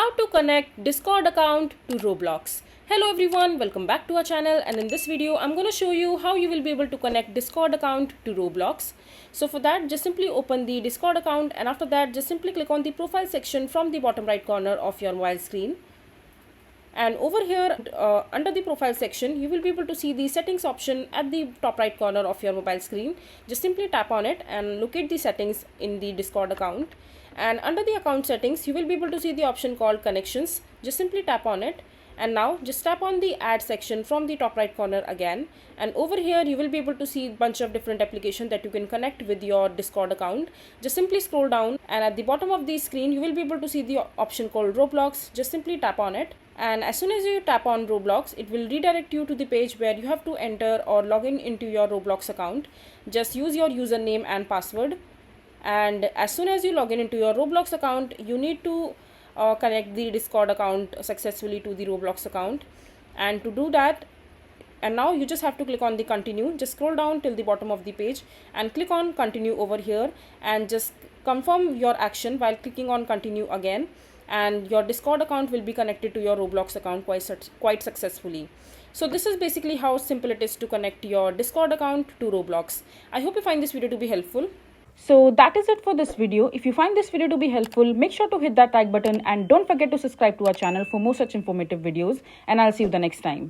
How to connect Discord account to Roblox. Hello everyone, welcome back to our channel, and in this video I'm going to show you how you will be able to connect Discord account to Roblox. So for that, just simply open the Discord account, and after that just simply click on the profile section from the bottom right corner of your mobile screen. And over here under the profile section, you will be able to see the settings option at the top right corner of your mobile screen. Just simply tap on it and locate the settings in the Discord account. And under the account settings, you will be able to see the option called connections. Just simply tap on it. And now just tap on the add section from the top right corner again, and over here you will be able to see a bunch of different applications that you can connect with your Discord account. Just simply scroll down, and at the bottom of the screen you will be able to see the option called Roblox. Just simply tap on it, and as soon as you tap on Roblox, it will redirect you to the page where you have to enter or log in into your Roblox account. Just use your username and password, and as soon as you log in into your Roblox account, you need to connect the Discord account successfully to the Roblox account. And to do that, and now you just have to click on the continue. Just scroll down till the bottom of the page and click on continue over here, and just confirm your action while clicking on continue again, and your Discord account will be connected to your Roblox account quite successfully. So this is basically how simple it is to connect your Discord account to Roblox. I hope you find this video to be helpful. So that is it for this video. If you find this video to be helpful, make sure to hit that like button and don't forget to subscribe to our channel for more such informative videos, and I'll see you the next time.